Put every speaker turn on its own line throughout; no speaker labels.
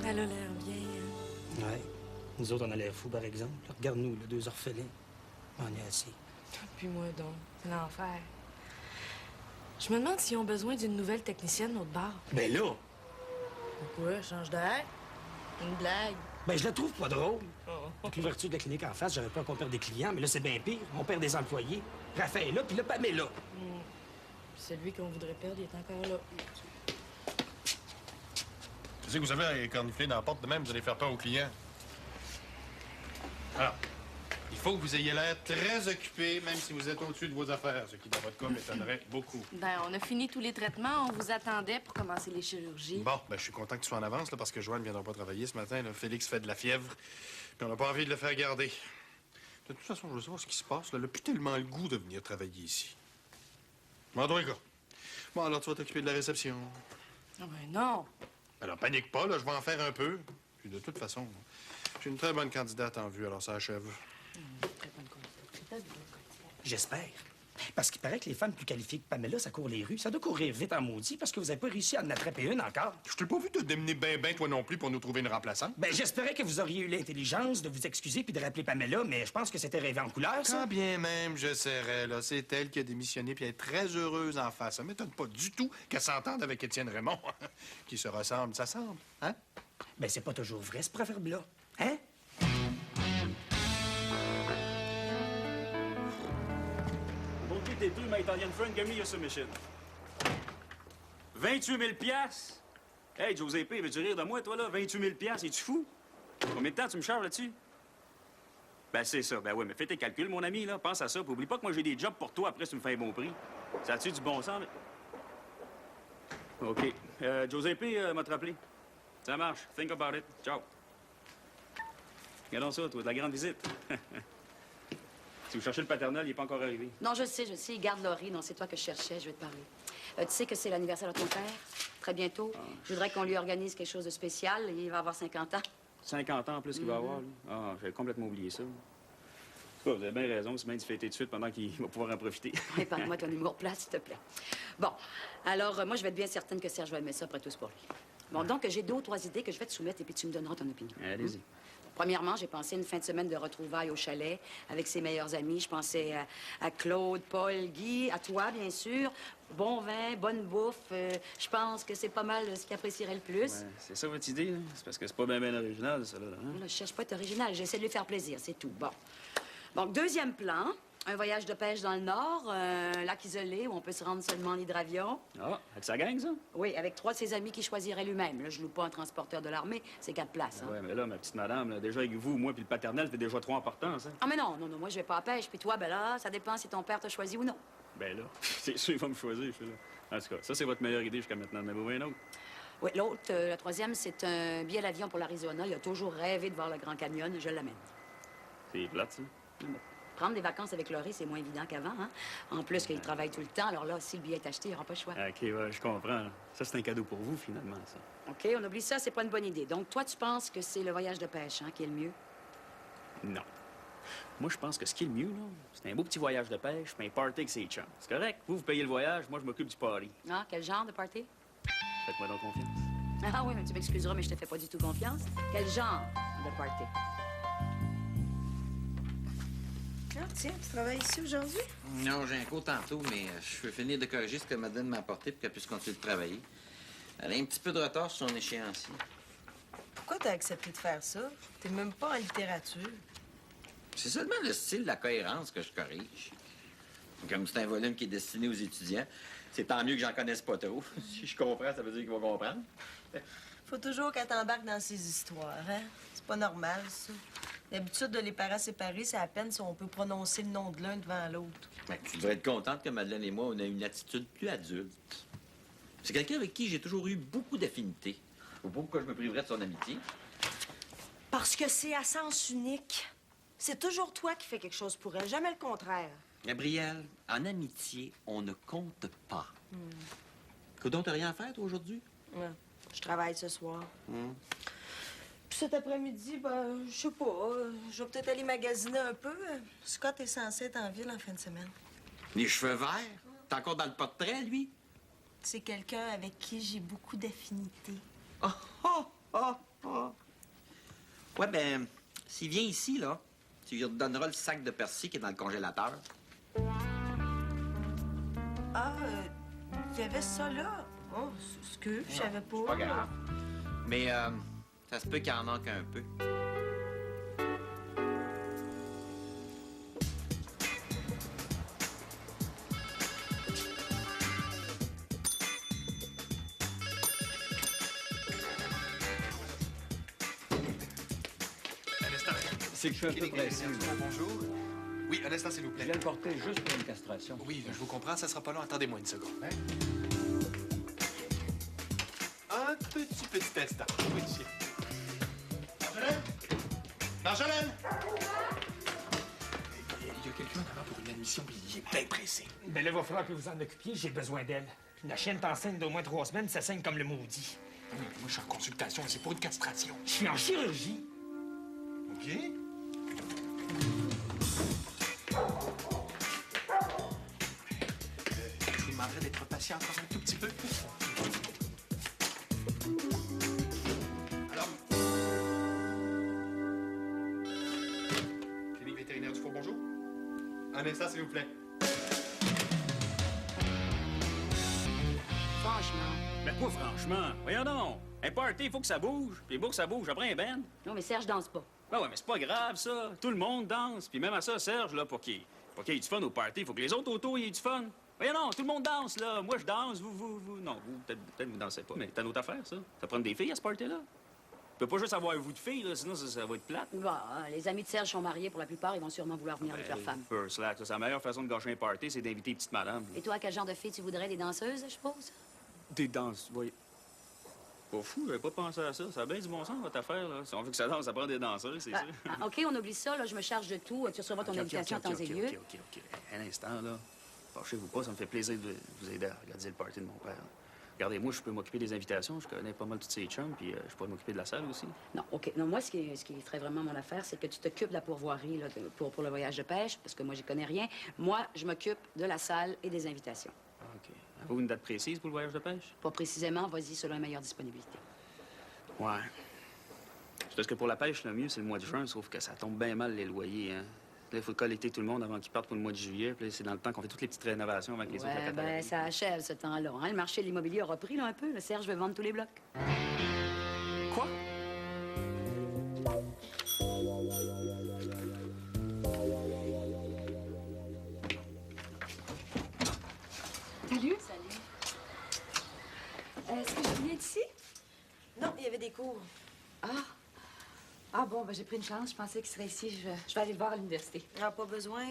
Elle a l'air bien, hein?
Ouais. Nous autres, on a l'air fous, par exemple. Regarde-nous, là, deux orphelins. On est assis.
Puis moi donc, c'est l'enfer. Je me demande s'ils ont besoin d'une nouvelle technicienne, l'autre bar.
Ben là!
Pourquoi? Change d'air? Une blague?
Ben, je la trouve pas drôle. Avec l'ouverture de la clinique en face, j'aurais peur qu'on perde des clients, mais là, c'est bien pire. On perd des employés. Raphaël est là, puis là, Pamela.
Puis celui qu'on voudrait perdre, il est encore là.
Tu sais que vous savez, cornifler dans la porte de même, vous allez faire peur aux clients. Alors, il faut que vous ayez l'air très occupé, même si vous êtes au-dessus de vos affaires, ce qui, dans votre cas, m'étonnerait beaucoup.
Ben, on a fini tous les traitements. On vous attendait pour commencer les chirurgies.
Bon, ben, je suis content que tu sois en avance, là, parce que Joanne ne viendra pas travailler ce matin. Là. Félix fait de la fièvre, puis on n'a pas envie de le faire garder. De toute façon, je veux savoir ce qui se passe. Là. Il n'a plus tellement le goût de venir travailler ici. Bon, dans les gars. Bon, alors tu vas t'occuper de la réception.
Ah ben non.
Alors, panique pas, là, je vais en faire un peu. Puis de toute façon, j'ai une très bonne candidate en vue, alors ça achève.
Très bonne candidate.
J'espère. Parce qu'il paraît que les femmes plus qualifiées que Pamela, ça court les rues. Ça doit courir vite en maudit parce que vous n'avez pas réussi à en attraper une encore.
Je t'ai pas vu te démener ben, toi non plus, pour nous trouver une remplaçante.
Ben, j'espérais que vous auriez eu l'intelligence de vous excuser puis de rappeler Pamela, mais je pense que c'était rêvé en couleur, ça.
Quand bien même je serais, là, c'est elle qui a démissionné puis elle est très heureuse en face. Ça m'étonne pas du tout qu'elle s'entende avec Étienne Raymond. Qui se ressemble, ça semble, hein?
Ben, c'est pas toujours vrai, ce proverbe-là. Hein?
We'll des deux, my Italian friend, give me your submission. 28 000 piastres? Hey, Giuseppe, veux-tu rire de moi, toi, là? 28 000 piastres, es-tu fou? Combien de temps tu me charges là-dessus? Ben, c'est ça. Ben oui, mais fais tes calculs, mon ami, là. Pense à ça. Puis oublie pas que moi, j'ai des jobs pour toi après si tu me fais un bon prix. Ça a-tu du bon sens, mais... OK. Giuseppe m'a te rappelé. Ça marche. Think about it. Ciao. Regardons ça, toi, de la grande visite. Si vous cherchez le paternel, il n'est pas encore arrivé.
Non, je sais. Garde Laurie. Non, c'est toi que je cherchais. Je vais te parler. Tu sais que c'est l'anniversaire de ton père? Très bientôt. Je voudrais qu'on lui organise quelque chose de spécial. Il va avoir 50 ans.
50 ans en plus qu'il va avoir, lui? Ah, j'avais complètement oublié ça. En tout cas, vous avez bien raison. C'est bien de fêter tout de suite pendant qu'il va pouvoir en profiter.
Épargne-moi ton numéro de place, s'il te plaît. Bon. Alors, moi, je vais être bien certaine que Serge va aimer ça après tout pour lui. Bon, donc, j'ai 2 ou 3 idées que je vais te soumettre et puis tu me donneras ton opinion.
Allez-y.
Premièrement, j'ai pensé une fin de semaine de retrouvailles au chalet avec ses meilleurs amis. Je pensais à Claude, Paul, Guy, à toi, bien sûr. Bon vin, bonne bouffe. Je pense que c'est pas mal ce qu'il apprécierait le plus.
Ouais, c'est ça votre idée, là? C'est parce que c'est pas bien original, ça, là. Hein?
Là, je cherche pas à être original. J'essaie de lui faire plaisir, c'est tout. Bon. Donc, deuxième plan, un voyage de pêche dans le Nord, un lac isolé où on peut se rendre seulement en hydravion.
Ah, avec sa gang, ça?
Oui, avec 3 de ses amis qu'il choisirait lui-même. Là, je loue pas un transporteur de l'armée, c'est 4 places. Hein.
Ouais, mais là, ma petite madame, là, déjà avec vous, moi puis le paternel, c'était déjà trop important, ça.
Ah, mais non, moi, je vais pas à pêche. Puis toi, ben là, ça dépend si ton père t'a choisi ou non.
Ben là, c'est sûr, il va me choisir, je suis là. En tout cas, ça, c'est votre meilleure idée jusqu'à maintenant. Mais vous, un autre?
Oui, l'autre, la troisième, c'est un billet d'avion pour l'Arizona. Il a toujours rêvé de voir le Grand Canyon. Je l'amène.
C'est plate, ça.
Prendre des vacances avec Laurie, c'est moins évident qu'avant, hein? En plus qu'il travaille tout le temps. Alors là, si le billet est acheté, il n'y aura pas le choix.
OK, ouais, je comprends. Ça, c'est un cadeau pour vous, finalement, ça.
OK, on oublie ça, c'est pas une bonne idée. Donc, toi, tu penses que c'est le voyage de pêche, hein, qui est le mieux?
Non. Moi, je pense que ce qui est le mieux, là, c'est un beau petit voyage de pêche, puis un party avec ses chums. C'est correct. Vous payez le voyage, moi, je m'occupe du party.
Ah, quel genre de party?
Faites-moi donc confiance.
Ah oui, mais tu m'excuseras, mais je te fais pas du tout confiance. Quel genre de party?
Ah, tiens, tu travailles ici aujourd'hui?
Non, j'ai un cours tantôt, mais je veux finir de corriger ce que Madeleine m'a apporté pour qu'elle puisse continuer de travailler. Elle a un petit peu de retard sur son échéancier.
Pourquoi t'as accepté de faire ça? T'es même pas en littérature.
C'est seulement le style de la cohérence que je corrige. Comme c'est un volume qui est destiné aux étudiants, c'est tant mieux que j'en connaisse pas trop. Si je comprends, ça veut dire qu'ils vont comprendre.
Faut toujours qu'elle t'embarque dans ces histoires, hein? C'est pas normal, ça. L'habitude de les parents séparés, c'est à peine si on peut prononcer le nom de l'un devant l'autre.
Ben, tu devrais être contente que Madeleine et moi, on a une attitude plus adulte. C'est quelqu'un avec qui j'ai toujours eu beaucoup d'affinités. Je vois pas pourquoi je me priverais de son amitié.
Parce que c'est à sens unique. C'est toujours toi qui fais quelque chose pour elle, jamais le contraire.
Gabrielle, en amitié, on ne compte pas. Donc, t'as rien à faire, toi, aujourd'hui?
Ouais. Je travaille ce soir. Puis cet après-midi, ben, je sais pas. Je vais peut-être aller magasiner un peu. Scott est censé être en ville en fin de semaine.
Les cheveux verts? T'es encore dans le portrait, lui?
C'est quelqu'un avec qui j'ai beaucoup d'affinités.
Oh, oh, oh! Ah. Ouais, ben, s'il vient ici, là, tu lui redonneras le sac de persil qui est dans le congélateur.
Ah, il y avait ça là? Oh, excuse, je savais pas.
Pas grave. Mais, ça se peut qu'il en manque un peu.
Un instant.
C'est que je suis un peu
Clinique
pressé.
vétérinaire du Faux, bonjour. Oui, un instant, s'il vous
Je
plaît.
viens le porter juste pour une castration.
Oui, je vous comprends, ça sera pas long. Attendez-moi une seconde. Hein? Un petit instant. Oui, ici. Marjolaine? Marjolaine? Il y a quelqu'un en avant pour une admission, puis il est bien pressé.
Ben là, il va falloir que vous en occupiez, j'ai besoin d'elle. La chienne est enceinte d'au moins 3 semaines, ça saigne comme le maudit.
Oui, moi, je suis en consultation, c'est pour une castration.
Je suis en chirurgie.
OK? Je vous demanderais d'être patient encore un tout petit peu. Alors... Clinique vétérinaire du Faux, bonjour. Un instant, s'il vous plaît.
Franchement.
Mais quoi, franchement? Voyons donc. Un party, il faut que ça bouge. Puis pour que ça bouge, après un band.
Non, mais Serge danse pas.
Ben ouais, mais c'est pas grave, ça. Tout le monde danse. Puis même à ça, Serge, là, pour qu'il y ait du fun au party, il faut que les autres autour y aient du fun. Voyons non, tout le monde danse, là. Moi, je danse, vous. Non, vous, peut-être vous dansez pas. Mais t'as une autre affaire, ça. Ça prend des filles à ce party-là. Tu peux pas juste avoir vous de filles, là, sinon ça va être plate.
Bon, les amis de Serge sont mariés pour la plupart. Ils vont sûrement vouloir venir avec leur femme.
Peu slack, ça. C'est la meilleure façon de gâcher un party, c'est d'inviter petite madame.
Et toi, quel genre de fille tu voudrais? Des danseuses, je suppose?
Des danses, oui. Pas fou, j'avais pas pensé à ça. Ça a bien du bon sens, votre affaire, là. Si on veut que ça danse, ça prend des danseuses, c'est sûr.
OK, on oublie ça. Là, je me charge de tout. Tu recevras ton invitation en temps et lieu.
OK. Un instant, là. Fâchez-vous pas, ça me fait plaisir de vous aider à organiser le party de mon père. Regardez, moi, je peux m'occuper des invitations. Je connais pas mal toutes ces chums, puis je pourrais m'occuper de la salle aussi.
Non, OK. Non, moi, ce qui ferait vraiment mon affaire, c'est que tu t'occupes de la pourvoirie là, pour le voyage de pêche, parce que moi, j'y connais rien. Moi, je m'occupe de la salle et des invitations.
Ah, OK. Avez-vous une date précise pour le voyage de pêche?
Pas précisément, vas-y selon une meilleure disponibilité.
Ouais. C'est parce que pour la pêche, le mieux, c'est le mois de juin, sauf que ça tombe bien mal, les loyers, hein. Là, il faut collecter tout le monde avant qu'ils partent pour le mois de juillet. Puis là, c'est dans le temps qu'on fait toutes les petites rénovations avec les autres
Ouais,
locataires.
ben, ça achève ce temps-là. Hein? Le marché de l'immobilier a repris là, un peu. Le Serge veut vendre tous les blocs.
Quoi?
Salut.
Salut.
Est-ce que je viens d'ici?
Non, il y avait des cours.
Ah bon, ben j'ai pris une chance. Je pensais qu'il serait ici. Je vais aller le voir à l'université.
Ah, pas besoin.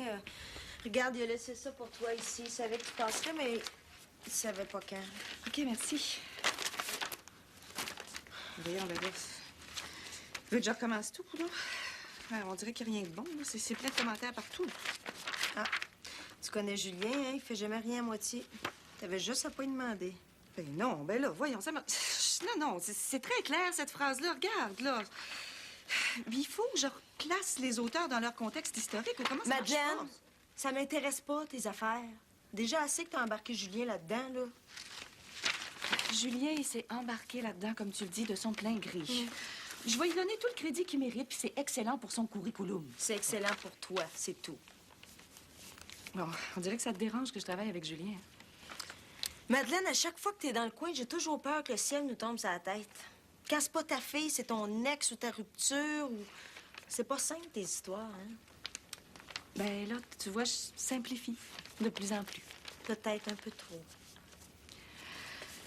Regarde, il a laissé ça pour toi ici. Il savait que tu passerais, mais il savait pas quand.
OK, merci. Voyons, ben là. Tu veux que je recommence tout, là? Ouais, on dirait qu'il n'y a rien de bon, là. C'est plein de commentaires partout.
Ah, tu connais Julien, hein? Il fait jamais rien à moitié. T'avais juste à pas lui demander.
Ben non, ben là, voyons, ça Non, c'est très clair, cette phrase-là. Regarde, là. Il faut que je reclasse les auteurs dans leur contexte historique. Comment ça marche
Madeleine,
pas?
ça m'intéresse pas, tes affaires. Déjà assez que t'as embarqué Julien là-dedans, là.
Julien, il s'est embarqué là-dedans, comme tu le dis, de son plein gré. Je vais lui donner tout le crédit qu'il mérite, puis c'est excellent pour son curriculum.
C'est excellent pour toi, c'est tout.
Bon, on dirait que ça te dérange que je travaille avec Julien.
Madeleine, à chaque fois que t'es dans le coin, j'ai toujours peur que le ciel nous tombe sur la tête. Quand c'est pas ta fille, c'est ton ex ou ta rupture ou... C'est pas simple, tes histoires, hein?
Ben là, tu vois, je simplifie de plus en plus.
Peut-être un peu trop.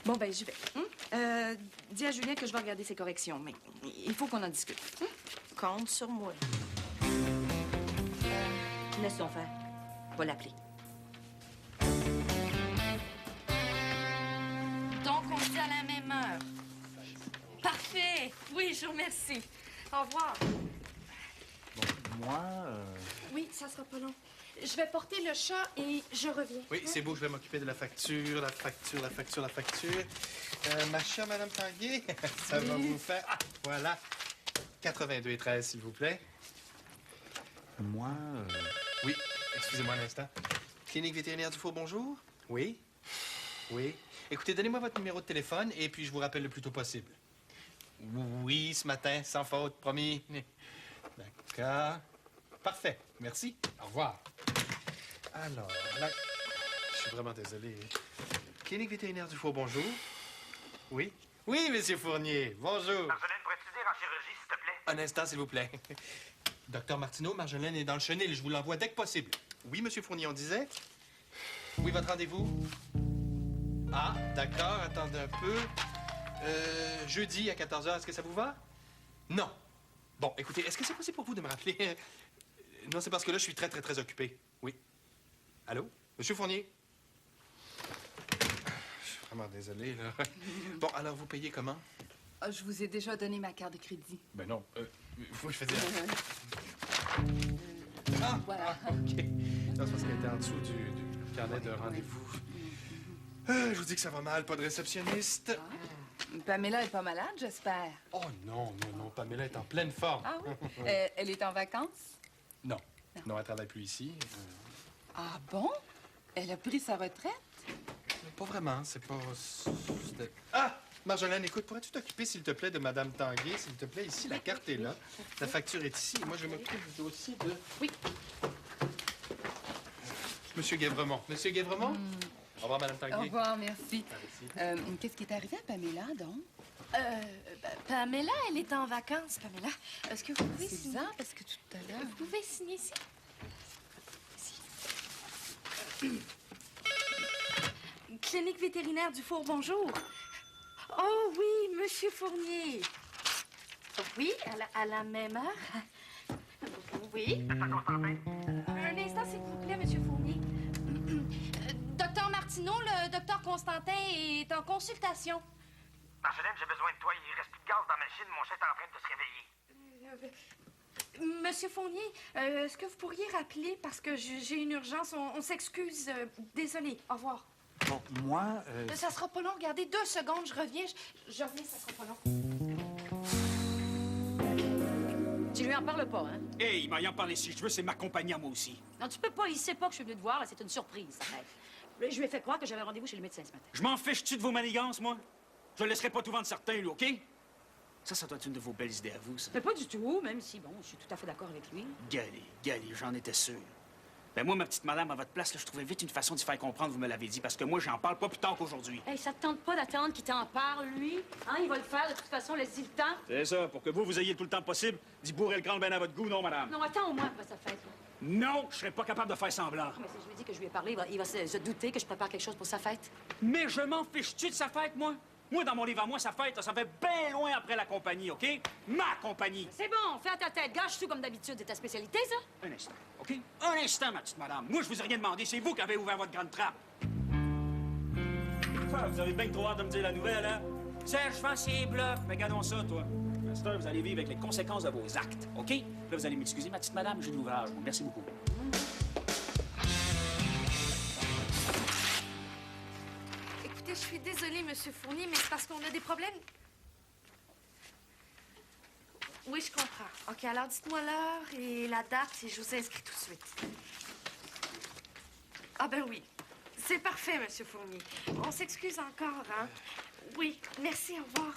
Bon, ben, j'y vais. Dis à Julien que je vais regarder ses corrections, mais il faut qu'on en discute.
Compte sur moi.
Laisse-le faire. On va l'appeler.
Donc, on se dit à la même heure. Parfait. Oui, je vous remercie. Au revoir.
Moi,
Oui, ça sera pas long. Je vais porter le chat et je reviens.
Oui, c'est beau, je vais m'occuper de la facture. Ma chère Madame Tanguay, ça va vous faire... Ah, voilà. 82,13, s'il vous plaît.
moi,
Oui, excusez-moi un instant. Clinique vétérinaire du Faux, bonjour? Oui? Oui. Écoutez, donnez-moi votre numéro de téléphone et puis je vous rappelle le plus tôt possible. Oui, ce matin, sans faute, promis. D'accord. Parfait. Merci. Au revoir. Alors, là... Je suis vraiment désolé. Clinique vétérinaire du Four, bonjour. Oui? Oui, Monsieur Fournier. Bonjour.
Marjolaine, pourrais-tu dire en chirurgie, s'il te plaît?
Un instant, s'il vous plaît. Docteur Martineau, Marjolaine est dans le chenil. Je vous l'envoie dès que possible. Oui, Monsieur Fournier, on disait? Oui, votre rendez-vous? Ah, d'accord. Attendez un peu. Jeudi à 14 h, est-ce que ça vous va? Non. Bon, écoutez, est-ce que c'est possible pour vous de me rappeler? Non, c'est parce que là, je suis très, très, très occupé. Oui. Allô? Monsieur Fournier? Je suis vraiment désolé, là. Bon, alors, vous payez comment?
Ah, je vous ai déjà donné ma carte de crédit.
Ben non. Faut que je fasse... Ah!
Voilà.
Ah, OK. Non, c'est parce qu'elle était en dessous du carnet de rendez-vous. Je vous dis que ça va mal, pas de réceptionniste.
Pamela est pas malade, j'espère.
Oh non, non, non, Pamela est en pleine forme.
Ah oui? Elle est en vacances?
Non. Non, elle travaille plus ici.
Ah bon? Elle a pris sa retraite?
Pas vraiment, c'est pas... Ah! Marjolaine, écoute, pourrais-tu t'occuper, s'il te plaît, de Madame Tanguay? S'il te plaît, ici, la carte est là. La facture est ici. Et moi, je m'occupe du dossier de...
Oui.
Monsieur Guévremont. Monsieur Guévremont? Au revoir, Madame Tanguay.
Au revoir, merci.
Merci.
Qu'est-ce qui est arrivé à Pamela, donc?
Pamela, elle est en vacances, Pamela. Est-ce que vous pouvez
C'est
signer?
bizarre, parce que tout à l'heure...
Vous pouvez signer ici? Clinique vétérinaire du Four, bonjour. Oh oui, Monsieur Fournier. Oui, à la même heure. Oui. Un instant, s'il vous plaît, Monsieur Fournier. Docteur Martineau, le docteur Constantin est en consultation.
Marjolaine, j'ai besoin de toi. Il reste plus de gaz dans ma machine. Mon chef est en train de se réveiller.
Monsieur Fournier, est-ce que vous pourriez rappeler parce que j'ai une urgence? On s'excuse. Désolée. Au revoir.
Bon, moi...
Ça sera pas long. Regardez, 2 secondes, je reviens. Je reviens, ça sera pas long.
Tu lui en parles pas, hein?
Hey, il m'a rien parlé si je veux, c'est ma compagnie à moi aussi.
Non, tu peux pas. Il sait pas que je suis venue te voir. Là, c'est une surprise, ça va. Je lui ai fait croire que j'avais rendez-vous chez le médecin ce matin.
Je m'en fiche-tu de vos manigances, moi? Je laisserai pas tout vendre certains, lui, OK? Ça doit être une de vos belles idées à vous, ça.
Mais pas du tout, même si, bon, je suis tout à fait d'accord avec lui.
Galé, j'en étais sûr. Ben moi, ma petite madame, à votre place, là, je trouvais vite une façon d'y faire comprendre, vous me l'avez dit, parce que moi, j'en parle pas plus tard qu'aujourd'hui.
Hey, ça te tente pas d'attendre qu'il t'en parle, lui? Hein, il va le faire, de toute façon, laisse-y le temps.
C'est ça, pour que vous ayez tout le temps possible d'y bourrer le crâne bien à votre goût, non, madame?
Non, attends au moins après sa fête, là.
Non, je serais pas capable de faire semblant.
Mais si je lui dis que je lui ai parlé, il va se douter que je prépare quelque chose pour sa fête.
Mais je m'en fiche-tu de sa fête, moi? Moi, dans mon livre à moi, sa fête, là, ça fait bien loin après la compagnie, OK? Ma compagnie!
C'est bon, fais à ta tête. Gâche tout comme d'habitude. C'est ta spécialité, ça?
Un instant, OK? Un instant, ma petite madame. Moi, je vous ai rien demandé. C'est vous qui avez ouvert votre grande trappe. Quoi, vous avez bien trop hâte de me dire la nouvelle, hein? Serge, je pense c'est bluff. Mais regardons ça, toi. À cette heure, vous allez vivre avec les conséquences de vos actes, OK? Là, vous allez m'excuser, ma petite madame, j'ai de l'ouvrage. Merci beaucoup.
Écoutez, je suis désolée, Monsieur Fournier, mais c'est parce qu'on a des problèmes. Oui, je comprends. OK, alors dites-moi l'heure et la date et je vous inscris tout de suite. Ah ben oui. C'est parfait, Monsieur Fournier. On s'excuse encore, hein? Oui, merci, au revoir.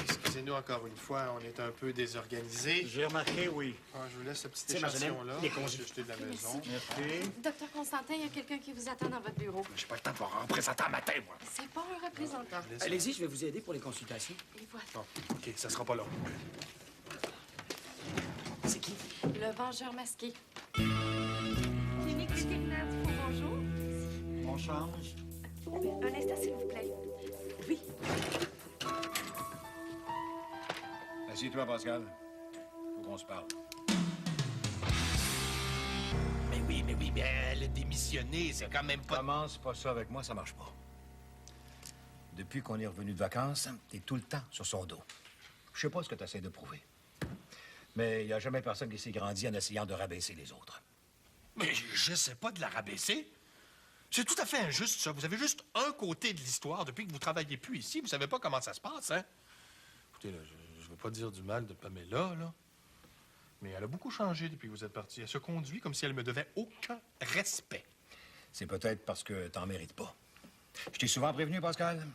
Excusez-nous encore une fois, on est un peu désorganisés.
J'ai remarqué, oui.
Je vous laisse ce petit
C'est
échantillon-là.
Marjolaine, les congés.
Je vais jeter de la maison.
Merci.
Docteur Constantin, il y a quelqu'un qui vous attend dans votre bureau.
J'ai pas le temps de voir un représentant matin, moi.
C'est pas un représentant.
Allez-y, je vais vous aider pour les consultations.
Et voilà.
Bon, OK, ça sera pas long.
C'est qui?
Le vengeur masqué. Clinique vétérinaire du Four, bonjour.
On change.
Un instant, s'il vous plaît. Oui.
Assieds-toi, Pascal. Faut qu'on se parle.
Mais oui, mais elle a démissionné, c'est quand même pas...
Commence pas ça avec moi, ça marche pas. Depuis qu'on est revenu de vacances, t'es tout le temps sur son dos. Je sais pas ce que t'essaies de prouver. Mais il y a jamais personne qui s'est grandi en essayant de rabaisser les autres.
Mais je sais pas de la rabaisser. C'est tout à fait injuste, ça. Vous avez juste un côté de l'histoire depuis que vous travaillez plus ici. Vous savez pas comment ça se passe, hein? Écoutez, là, je veux pas dire du mal de Pamela, là. Mais elle a beaucoup changé depuis que vous êtes parti. Elle se conduit comme si elle me devait aucun respect.
C'est peut-être parce que t'en mérites pas. Je t'ai souvent prévenu, Pascal.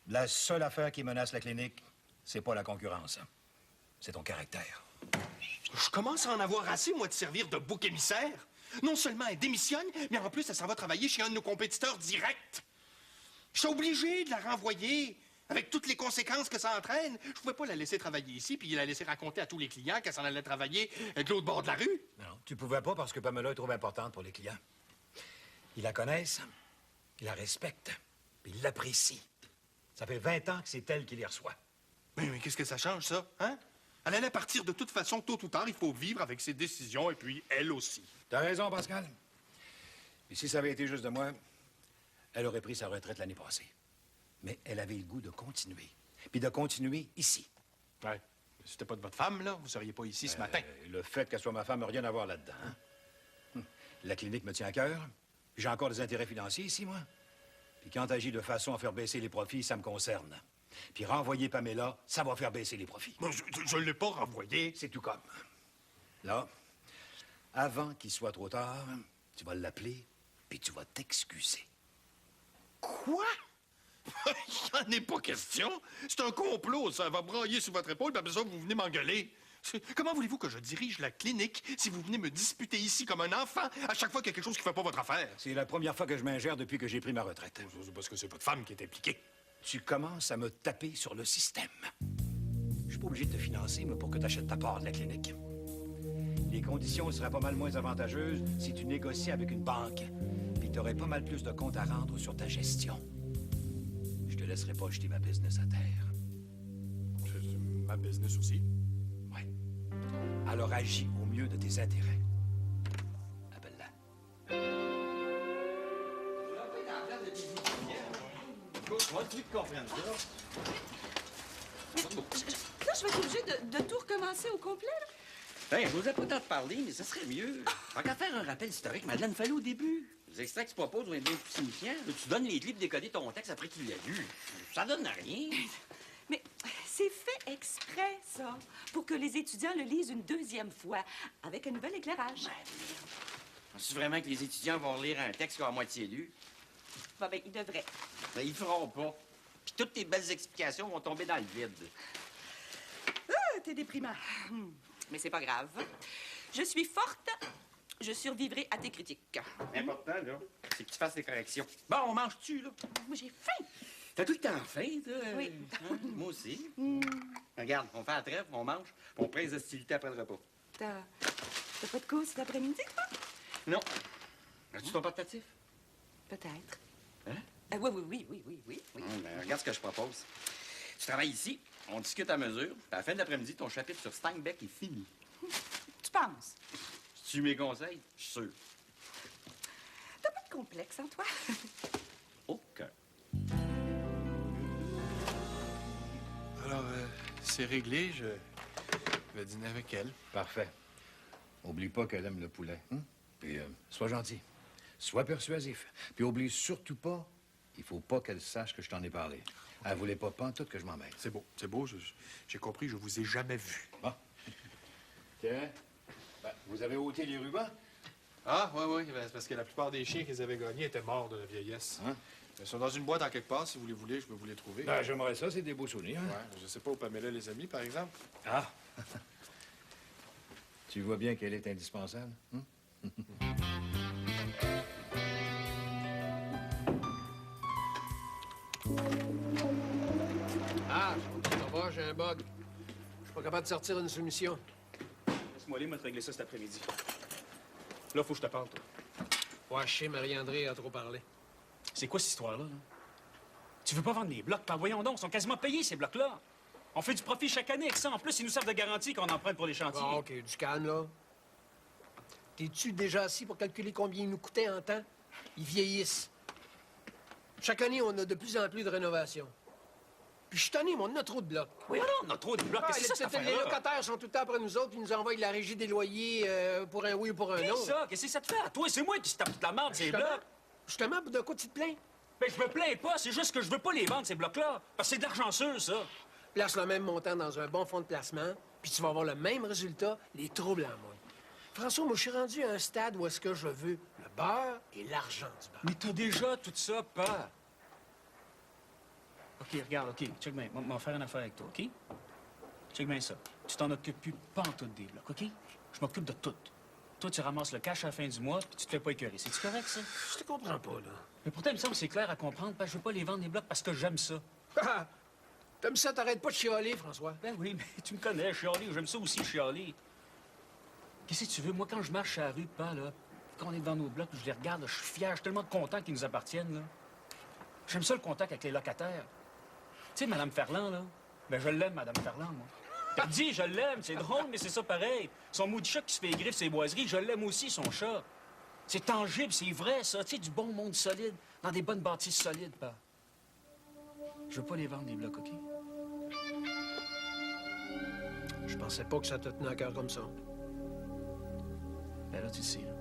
La seule affaire qui menace la clinique, c'est pas la concurrence. C'est ton caractère.
Je commence à en avoir assez, moi, de servir de bouc émissaire. Non seulement elle démissionne, mais en plus, elle s'en va travailler chez un de nos compétiteurs directs. Je suis obligé de la renvoyer, avec toutes les conséquences que ça entraîne. Je pouvais pas la laisser travailler ici, puis la laisser raconter à tous les clients qu'elle s'en allait travailler de l'autre bord de la rue.
Non, tu pouvais pas parce que Pamela est trop importante pour les clients. Ils la connaissent, ils la respectent, puis ils l'apprécient. Ça fait 20 ans que c'est elle qui les reçoit.
Mais qu'est-ce que ça change, ça, hein? Elle allait partir de toute façon, tôt ou tard. Il faut vivre avec ses décisions, et puis elle aussi.
T'as raison, Pascal. Et si ça avait été juste de moi, elle aurait pris sa retraite l'année passée. Mais elle avait le goût de continuer. Puis de continuer ici.
Ouais. Si c'était pas de votre femme, là, vous seriez pas ici ce matin.
Le fait qu'elle soit ma femme n'a rien à voir là-dedans. Hein? La clinique me tient à cœur. J'ai encore des intérêts financiers ici, moi. Puis quand t'agis de façon à faire baisser les profits, ça me concerne. Puis renvoyer Pamela, ça va faire baisser les profits.
Non, je l'ai pas renvoyée.
C'est tout comme. Là, avant qu'il soit trop tard, tu vas l'appeler, puis tu vas t'excuser.
Quoi? Il n'en est pas question. C'est un complot, ça va brailler sur votre épaule, puis après ça, vous venez m'engueuler. Comment voulez-vous que je dirige la clinique si vous venez me disputer ici comme un enfant à chaque fois qu'il y a quelque chose qui ne fait pas votre affaire?
C'est la première fois que je m'ingère depuis que j'ai pris ma retraite.
C'est parce que c'est votre femme qui est impliquée.
Tu commences à me taper sur le système. Je suis pas obligé de te financer, mais pour que tu achètes ta part de la clinique. Les conditions seraient pas mal moins avantageuses si tu négocies avec une banque. Puis tu aurais pas mal plus de comptes à rendre sur ta gestion. Je te laisserai pas jeter ma business à terre.
Ma business aussi.
Oui. Alors agis au mieux de tes intérêts. Appelle-la.
Tu comprends ça?
Là, je vais être obligée de tout recommencer au complet, là.
Ben, je vous ai pas tant parlé, mais ça serait mieux. Tant qu'à faire un rappel historique, Madeleine Fallot au début. Les extraits que tu proposes vont être bien plus signifiants. Tu donnes les clés pour décoder ton texte après qu'il l'a lu. Ça donne rien.
Mais c'est fait exprès, ça, pour que les étudiants le lisent une deuxième fois, avec un nouvel éclairage.
Penses-tu vraiment que les étudiants vont lire un texte qui est à moitié lu?
Ben, ils devraient.
Ben, ils le feront pas. Puis toutes tes belles explications vont tomber dans le vide.
Ah, t'es déprimant. Mais c'est pas grave. Je suis forte. Je survivrai à tes critiques.
L'important, là, c'est que tu fasses des corrections. Bon, on mange-tu, là?
Moi, j'ai faim.
T'as tout le temps faim, toi?
Oui.
Hein? Moi aussi. Regarde, on fait la trêve, on mange, puis on prend les hostilités après le repas.
T'as pas de cours cet après-midi, toi?
Non. As-tu ton portatif?
Peut-être.
Hein?
Oui.
Ben, regarde ce que je propose. Tu travailles ici, on discute à mesure, puis à la fin de l'après-midi, ton chapitre sur Steinbeck est fini.
Tu penses?
Si tu mes conseils, je suis sûr.
T'as pas de complexe, hein, toi?
Aucun.
Alors, c'est réglé. Je vais dîner avec elle.
Parfait. Oublie pas qu'elle aime le poulet. Hein? Puis, sois gentil. Sois persuasif. Puis, oublie surtout pas, il faut pas qu'elle sache que je t'en ai parlé. Elle voulait pas pantoute que je m'en mêle.
C'est beau. J'ai compris, je vous ai jamais vu.
Bon. Tiens. Ben, vous avez ôté les rubans?
Ah, oui. Ben, c'est parce que la plupart des chiens qu'ils avaient gagnés étaient morts de la vieillesse.
Hein?
Ils sont dans une boîte en quelque part. Si vous les voulez, je peux vous les trouver.
Ben, j'aimerais ça, c'est des beaux souvenirs.
Ouais, je sais pas où Pamela les a mis, par exemple.
Ah! Tu vois bien qu'elle est indispensable. Hein?
Ah, ça va, j'ai un bug. Je suis pas capable de sortir une soumission.
Laisse-moi aller, moi, te régler ça cet après-midi. Là, faut que je te parle, toi.
Ouais, je sais, Marie-André a trop parlé.
C'est quoi cette histoire-là, là? Tu veux pas vendre les blocs? Voyons donc, ils sont quasiment payés, ces blocs-là. On fait du profit chaque année avec ça. En plus, ils nous servent de garantie qu'on emprunte pour les chantiers.
Bon, OK, du calme, là. T'es-tu déjà assis pour calculer combien ils nous coûtaient en temps? Ils vieillissent. Chaque année, on a de plus en plus de rénovations. Puis je suis tanné, mais on a trop de blocs.
Oui, non, on a trop de blocs. Qu'est-ce que c'est, cette
Les
affaire-là?
locataires sont tout le temps après nous autres, puis ils nous envoient de la régie des loyers pour un oui ou pour un non.
Qu'est-ce que ça? Qu'est-ce que ça te fait? Toi, c'est moi qui se tape toute la merde, ces
Justement.
blocs.
Justement, de quoi tu te plains?
Ben, je me plains pas, c'est juste que je veux pas les vendre, ces blocs-là. Parce que c'est de l'argent sûr, ça.
Place le même montant dans un bon fonds de placement, puis tu vas avoir le même résultat, les troubles en moins. François, moi, je suis rendu à un stade où est-ce que je veux le beurre et l'argent du beurre.
Mais t'as déjà tout ça, pas. OK, regarde, OK, check bien. On va faire une affaire avec toi, OK? Check bien ça. Tu t'en occupes plus pantoute des blocs, OK? Je m'occupe de tout. Toi, tu ramasses le cash à la fin du mois, puis tu te fais pas écœurer. C'est-tu correct, ça?
Je te comprends pas, là.
Mais pourtant, il me semble que c'est clair à comprendre, parce que je veux pas les vendre, les blocs, parce que j'aime ça.
Ah! T'aimes ça, t'arrêtes pas de chialer, François.
Ben oui, mais tu me connais, chialer. J'aime ça aussi, chialer. Qu'est-ce que tu veux? Moi, quand je marche à la rue, pas là, quand on est devant nos blocs, je les regarde, je suis fier, je suis tellement content qu'ils nous appartiennent, là. J'aime ça, le contact avec les locataires. Tu sais, Mme Ferland, là, ben je l'aime, Mme Ferland, moi. T'as dit, je l'aime, c'est drôle, mais c'est ça pareil. Son maudit chat qui se fait griffe ses boiseries, je l'aime aussi, son chat. C'est tangible, c'est vrai, ça. Tu sais, du bon monde solide, dans des bonnes bâtisses solides, pas. Je veux pas les vendre, les blocs, OK?
Je pensais pas que ça te tenait à cœur comme ça.
Ben là, tu le sais, là.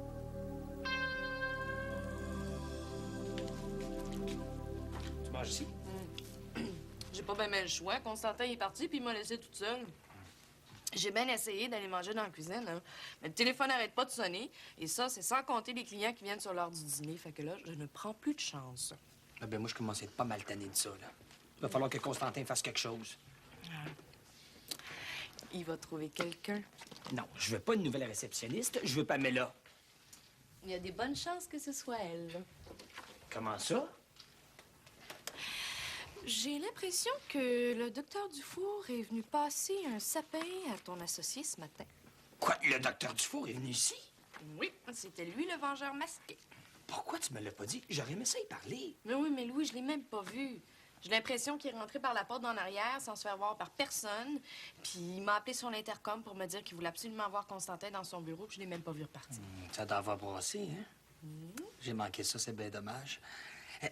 Tu manges ici?
J'ai pas bien le choix. Constantin est parti, puis il m'a laissé toute seule. J'ai bien essayé d'aller manger dans la cuisine, hein. Mais le téléphone n'arrête pas de sonner. Et ça, c'est sans compter les clients qui viennent sur l'heure du dîner. Fait que là, je ne prends plus de chance.
Ah ben moi, je commence à être pas mal tanné de ça, là. Il va falloir que Constantin fasse quelque chose.
Il va trouver quelqu'un.
Non, je veux pas une nouvelle réceptionniste, je veux Pamela.
Il y a des bonnes chances que ce soit elle.
Comment ça?
J'ai l'impression que le docteur Dufour est venu passer un sapin à ton associé ce matin.
Quoi, le docteur Dufour est venu ici?
Oui, c'était lui le vengeur masqué.
Pourquoi tu me l'as pas dit? J'aurais aimé ça y parler.
Mais oui, mais Louis, je l'ai même pas vu. J'ai l'impression qu'il est rentré par la porte d'en arrière sans se faire voir par personne. Puis il m'a appelé sur l'intercom pour me dire qu'il voulait absolument voir Constantin dans son bureau, puis je l'ai même pas vu repartir.
Ça doit avoir brassé, hein? J'ai manqué ça, c'est bien dommage.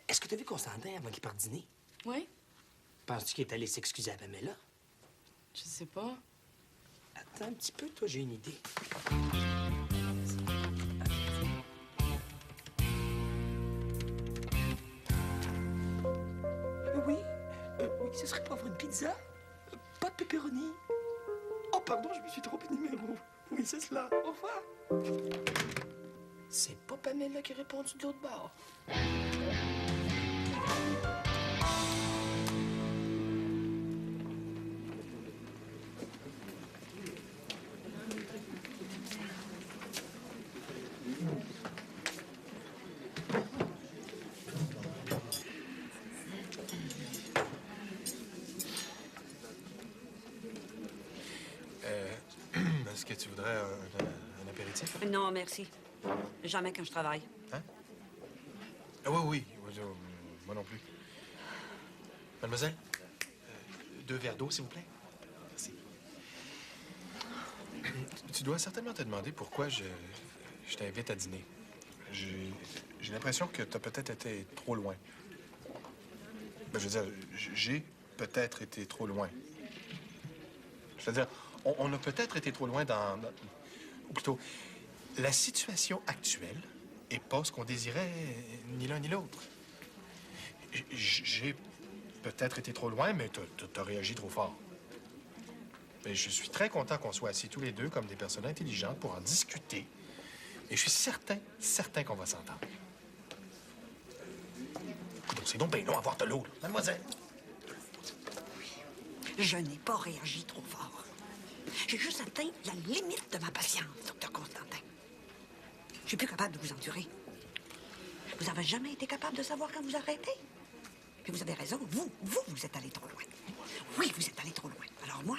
Est-ce que tu as vu Constantin avant qu'il parte dîner?
Oui?
Penses-tu qu'il est allé s'excuser à Pamela?
Je sais pas.
Attends un petit peu, toi, j'ai une idée. Oui, ce serait pour avoir une pizza? Pas de pepperoni? Oh, pardon, je me suis trompé de numéro. Oui, c'est cela. Au revoir. C'est pas Pamela qui a répondu de l'autre bord.
Est-ce que tu voudrais un apéritif?
Non, merci. Jamais quand je travaille.
Hein? Ah oui, moi non plus. Mademoiselle, 2 verres d'eau, s'il vous plaît. Merci. Tu dois certainement te demander pourquoi je t'invite à dîner. J'ai l'impression que tu as peut-être été trop loin. Ben, je veux dire, j'ai peut-être été trop loin. Je veux dire, on a peut-être été trop loin ou plutôt, la situation actuelle est pas ce qu'on désirait ni l'un ni l'autre. J'ai peut-être été trop loin, mais t'as réagi trop fort. Et je suis très content qu'on soit assis tous les deux comme des personnes intelligentes pour en discuter. Et je suis certain qu'on va s'entendre. C'est donc bien long à voir de l'eau, là. Mademoiselle.
Je n'ai pas réagi trop fort. J'ai juste atteint la limite de ma patience, docteur Constantin. Je suis plus capable de vous endurer. Vous avez jamais été capable de savoir quand vous arrêtez. Puis vous avez raison, vous êtes allé trop loin. Oui, vous êtes allé trop loin. Alors moi,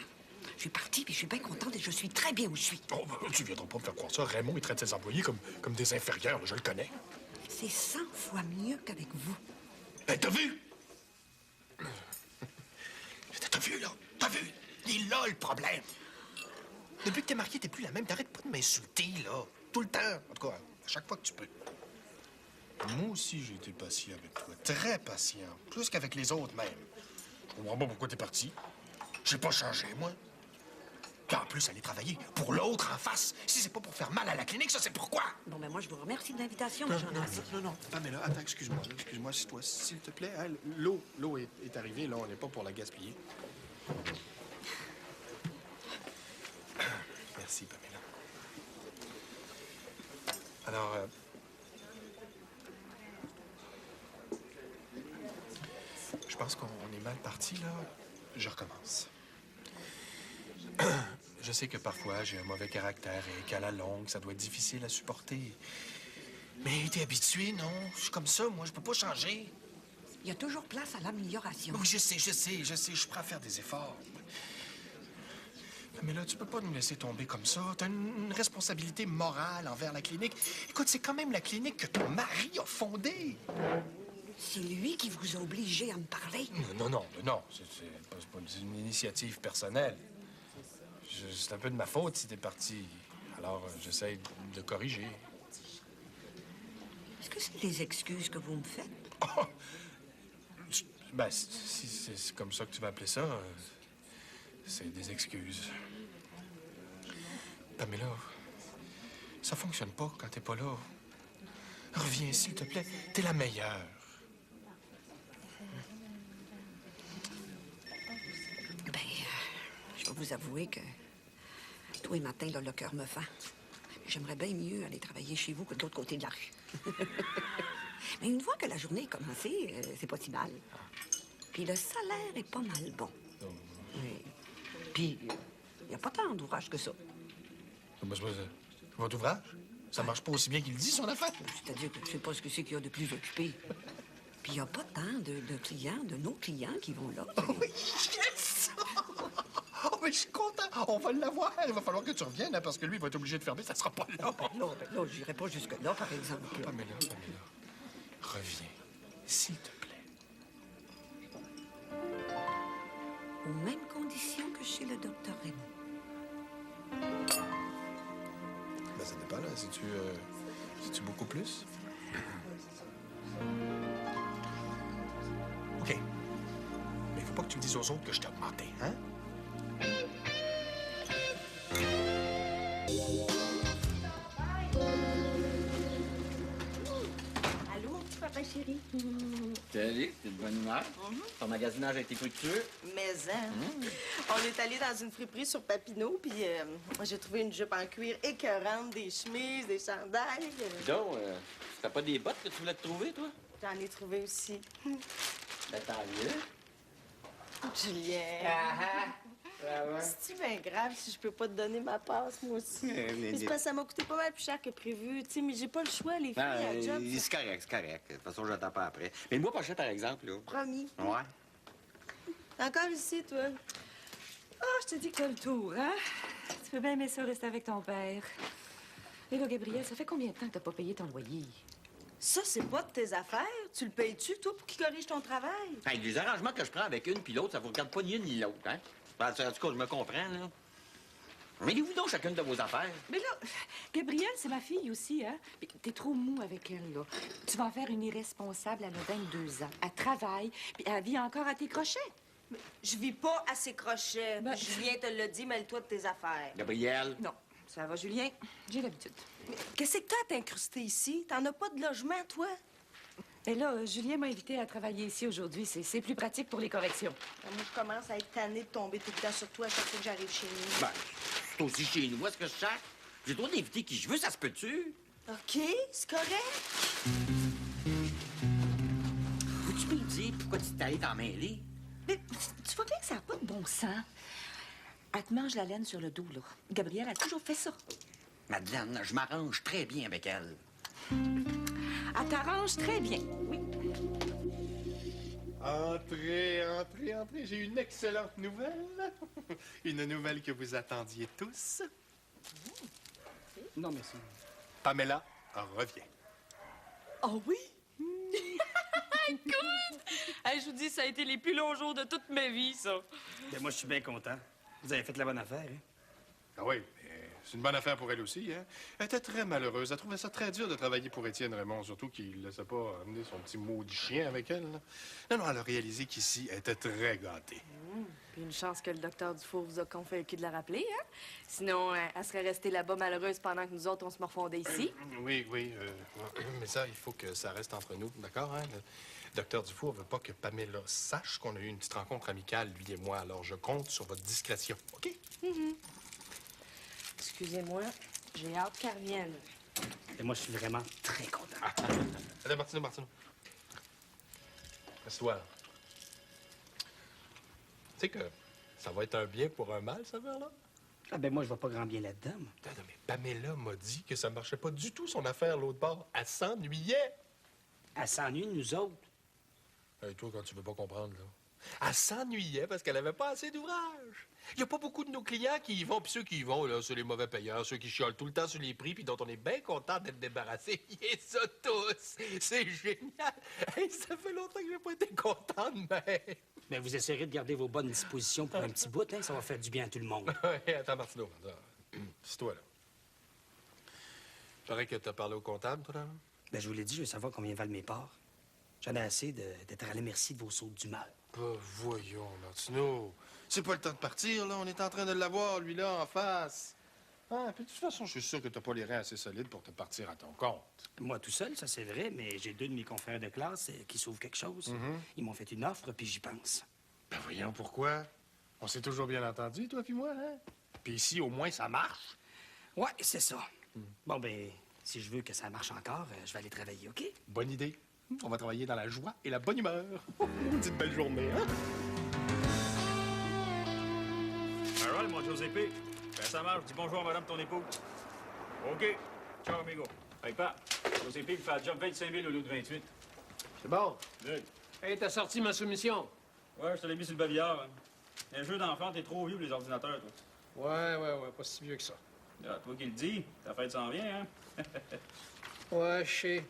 je suis partie, puis je suis bien contente et je suis très bien où je suis.
Oh, ben, tu viendras pas me faire croire ça. Raymond, il traite ses employés comme des inférieurs, là, je le connais.
C'est 100 fois mieux qu'avec vous.
Ben, t'as vu? T'as vu, là? T'as vu? Il est là, le problème. Depuis que t'es marié, t'es plus la même. T'arrêtes pas de m'insulter, là. Tout le temps. En tout cas, à chaque fois que tu peux. Moi aussi, j'ai été patient avec toi. Très patient. Plus qu'avec les autres, même. Je comprends pas pourquoi t'es parti. J'ai pas changé, moi. Puis en plus, aller travailler pour l'autre en face. Si c'est pas pour faire mal à la clinique, ça, c'est pourquoi?
Bon, ben moi, je vous remercie de l'invitation,
Non,
Jean.
non. Pamela, attends, excuse-moi. Excuse-moi, toi, s'il te plaît. Hein, l'eau est arrivée, là. On n'est pas pour la gaspiller. Merci, Pamela. Alors, Je pense qu'on est mal parti, là. Je recommence. Je sais que parfois, j'ai un mauvais caractère et qu'à la longue, ça doit être difficile à supporter. Mais t'es habitué, non? Je suis comme ça, moi, je peux pas changer.
Il y a toujours place à l'amélioration.
Oui, je sais, je suis prêt à faire des efforts. Mais là, tu peux pas nous laisser tomber comme ça. T'as une responsabilité morale envers la clinique. Écoute, c'est quand même la clinique que ton mari a fondée.
C'est lui qui vous a obligé à me parler.
Non. C'est pas une initiative personnelle. C'est un peu de ma faute si t'es parti. Alors, j'essaie de corriger.
Est-ce que c'est des excuses que vous me faites?
Ben, si c'est comme ça que tu vas appeler ça, c'est des excuses. Pamela, ça fonctionne pas quand t'es pas là. Reviens, s'il te plaît. T'es la meilleure.
Ben, je vais vous avouer que tous les matins, là, le cœur me fend. J'aimerais bien mieux aller travailler chez vous que de l'autre côté de la rue. Mais une fois que la journée est commencée, c'est pas si mal. Puis le salaire est pas mal bon. Oui. Puis, il n'y a pas tant d'ouvrage que ça.
Votre ouvrage? Ça marche pas aussi bien qu'il dit, son affaire?
C'est-à-dire que je sais pas ce que c'est qu'il y a de plus occupé. Puis il n'y a pas tant de clients, de nos clients qui vont là.
Oh oui, yes! Oh, mais je suis content. On va l'avoir. Il va falloir que tu reviennes, hein, parce que lui, il va être obligé de fermer. Ça sera pas là.
Là, j'irai pas jusque-là, par exemple.
Pamela, reviens, s'il te plaît.
Aux mêmes conditions que chez le docteur Raymond.
Ben, ça dépend, là. C'est-tu beaucoup plus? OK. Mais il faut pas que tu le dises aux autres que je t'ai augmenté, hein?
Allô, mon petit papa chéri?
Salut, t'es de bonne humeur? Ton magasinage a été fructueux?
Mais, hein? On est allé dans une friperie sur Papineau, puis j'ai trouvé une jupe en cuir écœurante, des chemises, des chandails.
Donc, c'était pas des bottes que tu voulais te trouver, toi?
J'en ai trouvé aussi.
Ben, tant mieux.
Julien. C'est-tu bien grave si je peux pas te donner ma passe, moi aussi? Mais c'est parce que ça m'a coûté pas mal plus cher que prévu, tu sais, mais j'ai pas le choix, les filles, à la job.
C'est correct, c'est correct. De toute façon, j'attends pas après. Mais moi, pas cher, par exemple, là.
Promis.
Ouais.
Encore ici, toi?
Oh, je te dis que t'as le tour, hein? Tu peux bien aimer ça rester avec ton père. Et là, Gabriel, ça fait combien de temps que t'as pas payé ton loyer?
Ça, c'est pas de tes affaires. Tu le payes-tu, toi, pour qu'il corrige ton travail?
Hey, les arrangements que je prends avec une puis l'autre, ça vous regarde pas ni une ni l'autre, hein? Ben, en tout cas, je me comprends, là. Mêlez-vous donc chacune de vos affaires.
Mais là, Gabrielle, c'est ma fille aussi, hein? Mais t'es trop mou avec elle, là. Tu vas en faire une irresponsable à 22 ans. Elle travaille, puis elle vit encore à tes crochets.
Mais je vis pas à ses crochets.
Ben,
Julien te l'a dit, mêle-toi de tes affaires.
Gabrielle.
Non, ça va, Julien. J'ai l'habitude.
Mais qu'est-ce que t'as à t'incruster ici? T'en as pas de logement, toi?
Et là, Julien m'a invité à travailler ici aujourd'hui. C'est plus pratique pour les corrections.
Moi, je commence à être tannée de tomber tout le temps sur toi à chaque fois que j'arrive chez nous.
Ben, c'est aussi chez nous, est-ce que je sache? J'ai le droit d'inviter qui je veux, ça se peut-tu?
OK, c'est correct.
Peux-tu me dire pourquoi tu t'es allé t'en mêler?
Mais tu vois bien que ça n'a pas de bon sens. Elle te mange la laine sur le dos, là. Gabrielle a toujours fait ça.
Madeleine, je m'arrange très bien avec elle.
Elle t'arrange très bien, oui.
Entrez. J'ai une excellente nouvelle. Une nouvelle que vous attendiez tous.
Non, merci.
Pamela revient.
Oh oui? Écoute! Hey, je vous dis, ça a été les plus longs jours de toute ma vie, ça.
Ben, moi, je suis bien content. Vous avez fait la bonne affaire, hein?
Ah oui, mais c'est une bonne affaire pour elle aussi, hein? Elle était très malheureuse. Elle trouvait ça très dur de travailler pour Étienne Raymond, surtout qu'il ne laissait pas amener son petit maudit chien avec elle. Là. Non, elle a réalisé qu'ici, elle était très gâtée.
Puis une chance que le docteur Dufour vous a convaincu de la rappeler, hein? Sinon, elle serait restée là-bas malheureuse pendant que nous autres, on se morfondait ici.
Oui, mais ça, il faut que ça reste entre nous, d'accord, hein? Le docteur Dufour veut pas que Pamela sache qu'on a eu une petite rencontre amicale, lui et moi, alors je compte sur votre discrétion, OK?
Excusez-moi, j'ai hâte qu'elle revienne.
Et moi, je suis vraiment très content.
Allez, Martino. Assieds-toi.
sais que ça va être un bien pour un mal, cette affaire-là?
Ah ben moi, je vois pas grand bien là-dedans, moi.
Non, mais Pamela m'a dit que ça marchait pas du tout, son affaire, l'autre bord. Elle s'ennuyait.
Elle s'ennuie de nous autres.
Et toi, quand tu veux pas comprendre, là? Elle s'ennuyait parce qu'elle avait pas assez d'ouvrage. Il y a pas beaucoup de nos clients qui y vont, puis ceux qui y vont, là, c'est les mauvais payeurs, ceux qui chiolent tout le temps sur les prix, puis dont on est bien content d'être débarrassé. Et ça tous! C'est génial! Hey, ça fait longtemps que j'ai pas été content de même.
Ben, vous essayerez de garder vos bonnes dispositions pour un petit bout, hein? Ça va faire du bien à tout le monde.
Ouais, attends, Martino, c'est toi, là. Paraît que t'as parlé au comptable, toi, là?
Ben, je vous l'ai dit, je veux savoir combien valent mes parts. J'en ai assez d'être à la merci de vos sautes d'humeur.
Voyons, Martino. C'est pas le temps de partir, là. On est en train de l'avoir, lui, là, en face. Ah, puis de toute façon, je suis sûr que t'as pas les reins assez solides pour te partir à ton compte.
Moi, tout seul, ça, c'est vrai, mais j'ai 2 de mes confrères de classe qui sauvent quelque chose. Ils m'ont fait une offre, puis j'y pense.
Ben voyons, pourquoi? On s'est toujours bien entendu, toi puis moi, hein? Puis ici, au moins, ça marche.
Ouais, c'est ça. Bon, ben, si je veux que ça marche encore, je vais aller travailler, OK?
Bonne idée. On va travailler dans la joie et la bonne humeur. Une petite belle journée, hein?
All right, mon Giuseppe. Ben, ça marche. Dis bonjour à madame ton époux. OK. Ciao, amigo. Hey, pas. Giuseppe, il fait un job 25 000 au lieu de 28.
C'est bon.
Good.
Hey, t'as sorti ma soumission?
Ouais, je te l'ai mis sur le bavillard. Hein. Un jeu d'enfant, t'es trop vieux pour les ordinateurs, toi.
Ouais, pas si vieux que ça.
Ah, toi qui le dis, ta fête s'en vient, hein?
Ouais, je sais.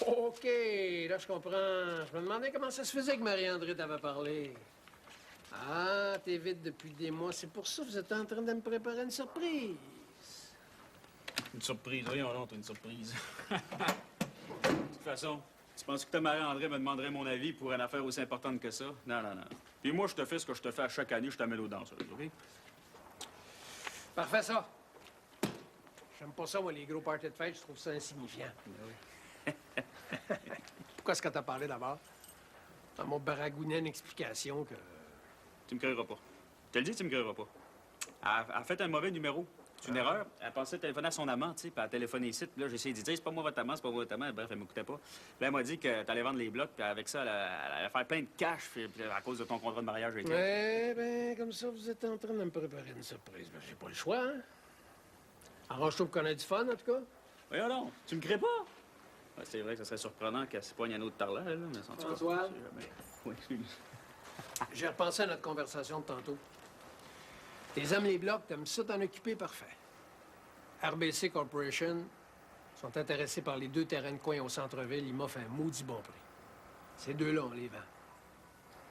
OK, là, je comprends. Je me demandais comment ça se faisait que Marie-André t'avait parlé. Ah, t'es vite depuis des mois. C'est pour ça que vous êtes en train de me préparer une surprise.
Une surprise, voyons non, t'as une surprise. De toute façon, tu penses que ta Marie-André me demanderait mon avis pour une affaire aussi importante que ça? Non. Puis moi, je te fais ce que je te fais à chaque année, je t'amène aux danseuses, OK?
Parfait, ça. J'aime pas ça, moi, les gros parties de fête. Je trouve ça insignifiant. Pourquoi est-ce que t'as parlé d'abord? Dans mon baragouinet une explication que...
Tu me créeras pas. Je te le dis, tu me créeras pas. Elle a fait un mauvais numéro. C'est une erreur. Elle pensait téléphoner à son amant, tu sais, puis elle a téléphoné ici. Puis là, j'ai essayé de dire, c'est pas moi votre amant, c'est pas moi votre amant. Bref, elle m'écoutait pas. Puis là, elle m'a dit que t'allais vendre les blocs, puis avec ça, elle allait faire plein de cash, puis à cause de ton contrat de mariage avec elle.
Ouais, ben, comme ça, vous êtes en train de me préparer une surprise. Ben, j'ai pas le choix, hein? Arrange-toi pour qu'on ait du fun, en tout cas.
Voyons donc, tu me crées pas? Ouais, c'est vrai que ça serait surprenant qu'elle se poigne un autre tarlat, là, mais sans
François?
Oui, excuse.
J'ai repensé à notre conversation de tantôt. Tes aimes les blocs, t'aimes ça t'en occuper, parfait. RBC Corporation sont intéressés par les 2 terrains de coin au centre-ville. Ils m'offrent un maudit bon prix. Ces 2-là, on les vend.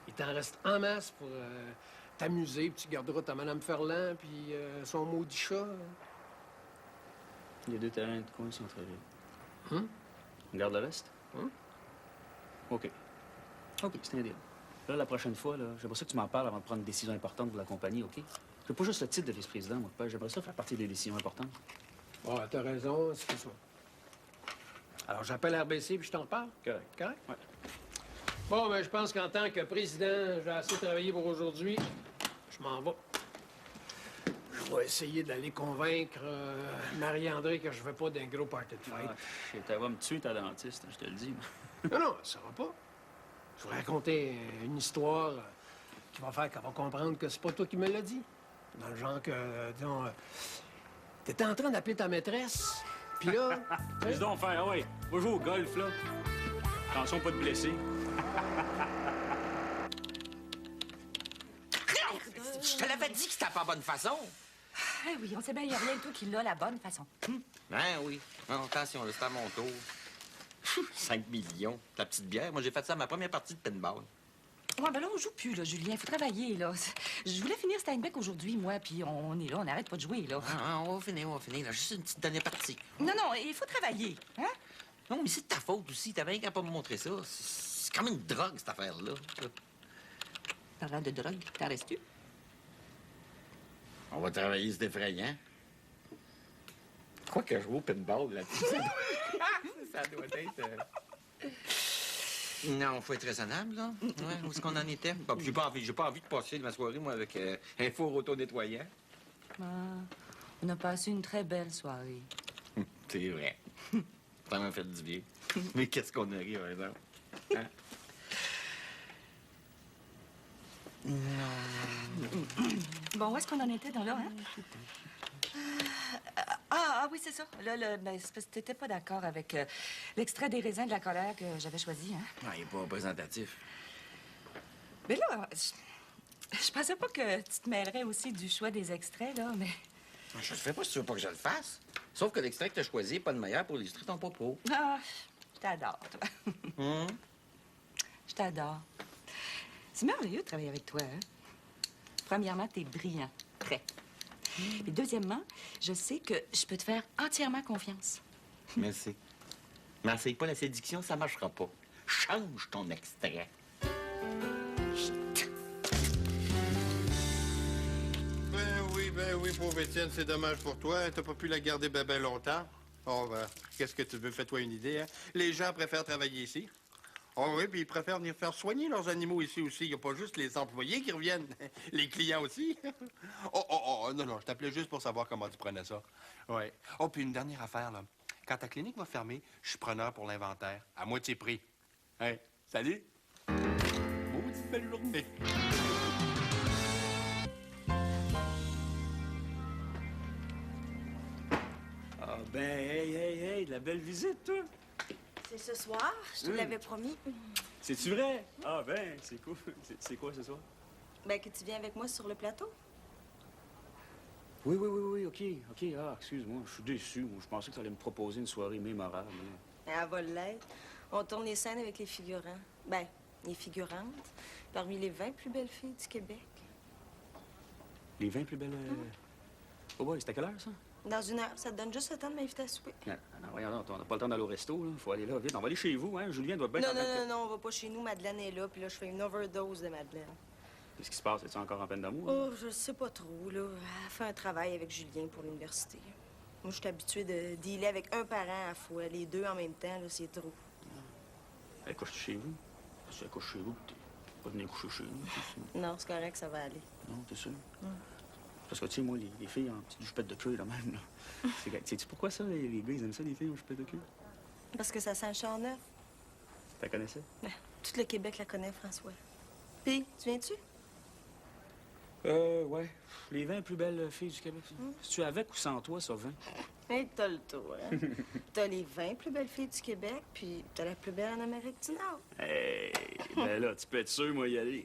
Il t'en reste en masse pour t'amuser, puis tu garderas ta Madame Ferland, puis son maudit chat.
Les 2 terrains de coin centre-ville. On garde le reste? OK. C'est un deal. Là, la prochaine fois, là, j'aimerais ça que tu m'en parles avant de prendre une décision importante pour la compagnie, OK? Je veux pas juste le titre de vice-président, moi. J'aimerais ça faire partie des décisions importantes.
Bon, t'as raison, excuse-moi. Alors, j'appelle RBC puis je t'en parle.
Correct.
Correct?
Ouais.
Bon, ben, je pense qu'en tant que président, j'ai assez travaillé pour aujourd'hui. Je m'en vais. Je vais essayer d'aller convaincre Marie-André que je veux pas d'un gros party de fête.
Ah, elle va me tuer, ta dentiste, je te le dis.
Non, ça va pas. Je vais raconter une histoire qui va faire qu'elle va comprendre que c'est pas toi qui me l'as dit. Dans le genre que, disons, t'étais en train d'appeler ta maîtresse, puis là...
Laisse donc faire, ah ouais. Va jouer au golf, là. Attention, pas de blesser.
Je te l'avais dit que c'était pas bonne façon.
Ah oui, on sait bien, il n'y a rien de tout qui l'a la bonne façon.
Ben oui. Non, attention, là, c'est à mon tour. 5 millions. La petite bière. Moi, j'ai fait ça à ma première partie de pinball.
Ouais, ben là, on joue plus, là, Julien. Il faut travailler, là. Je voulais finir Steinbeck aujourd'hui, moi, puis on est là, on n'arrête pas de jouer, là.
Ah, on va finir, là. Juste une petite dernière partie.
Non, il faut travailler, hein?
Non, mais c'est de ta faute aussi. T'avais rien qu'à pas me montrer ça. C'est comme une drogue, cette affaire-là.
Parlant de drogue, t'en restes-tu?
On va travailler, c'est effrayant. Quoi que je joue au pinball là-dessus? Ça doit être... Non, faut être raisonnable, là. Ouais, où est-ce qu'on en était? Bon, j'ai pas envie de passer de ma soirée, moi, avec un four auto-nettoyant.
Ah, on a passé une très belle soirée.
C'est vrai. Ça m'a fait du bien. Mais qu'est-ce qu'on a ri, par exemple? Hein?
Bon, où est-ce qu'on en était dans là, hein? Oui, c'est ça. Là, ben, c'est parce que t'étais pas d'accord avec l'extrait des raisins de la colère que j'avais choisi, hein?
Non, il n'est pas représentatif.
Mais là, je pensais pas que tu te mêlerais aussi du choix des extraits, là, mais...
Je le fais pas si tu veux pas que je le fasse. Sauf que l'extrait que tu as choisi n'est pas le meilleur pour illustrer ton propos.
Ah, je t'adore, toi. Je t'adore. C'est merveilleux de travailler avec toi, hein? Premièrement, t'es brillant. Très. Et deuxièmement, je sais que je peux te faire entièrement confiance.
Merci. Mais essaye pas la séduction, ça marchera pas. Change ton extrait.
Ben oui, pauvre Étienne, c'est dommage pour toi. T'as pas pu la garder ben longtemps. Oh, ben, qu'est-ce que tu veux? Fais-toi une idée, hein? Les gens préfèrent travailler ici. Oh oui, puis ils préfèrent venir faire soigner leurs animaux ici aussi. Il n'y a pas juste les employés qui reviennent. Les clients aussi. Non, je t'appelais juste pour savoir comment tu prenais ça. Ouais. Oh, puis une dernière affaire, là. Quand ta clinique va fermer, je suis preneur pour l'inventaire. À moitié prix. Hein? Salut! Maudite belle journée!
Ah ben, hey, de la belle visite, toi.
C'est ce soir, je te l'avais promis.
C'est-tu vrai? Ah ben, c'est cool. C'est quoi ce soir?
Ben, que tu viens avec moi sur le plateau.
Oui, OK. Ah, excuse-moi, je suis déçu. Moi, je pensais que tu allais me proposer une soirée mémorable.
Elle va l'être. On tourne les scènes avec les figurants. Ben, les figurantes. Parmi les 20 plus belles filles du Québec.
Les 20 plus belles... Oh boy, c'est à quelle heure, ça?
Dans 1 heure. Ça te donne juste le temps de m'inviter à souper.
Non, voyons, on n'a pas le temps d'aller au resto, là. Faut aller là, vite. On va aller chez vous, hein. Julien doit bien...
Non, on va pas chez nous. Madeleine est là, puis là, je fais une overdose de Madeleine.
Qu'est-ce qui se passe? Es-tu encore en peine d'amour?
Oh, je sais pas trop, là. Elle fait un travail avec Julien pour l'université. Moi, je suis habituée de dealer avec un parent à la fois. Les deux en même temps, là, c'est trop.
Elle couche chez vous? Si elle couche chez vous, t'es pas venir coucher chez nous.
Non, c'est correct, ça va aller.
Non, t'es sûr? Parce que, tu sais, moi, les filles en petite jupette de queue, là, même, là. Sais-tu pourquoi ça, les gars, ils aiment ça, les filles en jupette de queue?
Parce que ça sent le char neuf.
T'as connaissais?
Tout le Québec la connaît, François. Puis, tu viens-tu?
Ouais. Les 20 plus belles filles du Québec. Si tu es avec ou sans toi, ça 20.
Hey, t'as le tour, hein? T'as les 20 plus belles filles du Québec, puis t'as la plus belle en Amérique du Nord.
Hey, ben là, tu peux être sûr, moi, y aller.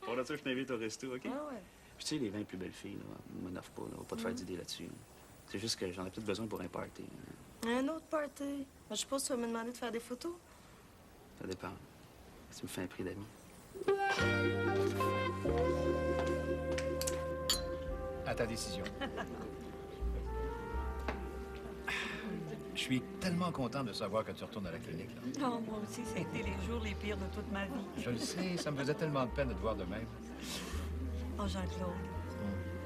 Pour ça, je t'invite au resto, OK?
Ah ouais.
Puis tu sais, les 20 plus belles filles, là, ne m'offre pas, là. On va pas te faire d'idée là-dessus. Là. C'est juste que j'en ai peut-être besoin pour un party.
Un autre party? Je suppose que tu vas me demander de faire des photos.
Ça dépend. Si tu me fais un prix d'amis.
À ta décision. Je suis tellement content de savoir que tu retournes à la clinique. Là.
Oh, moi aussi, ça a été les jours les pires de toute ma vie.
Je le sais, ça me faisait tellement de peine de te voir de même.
Oh, Jean-Claude,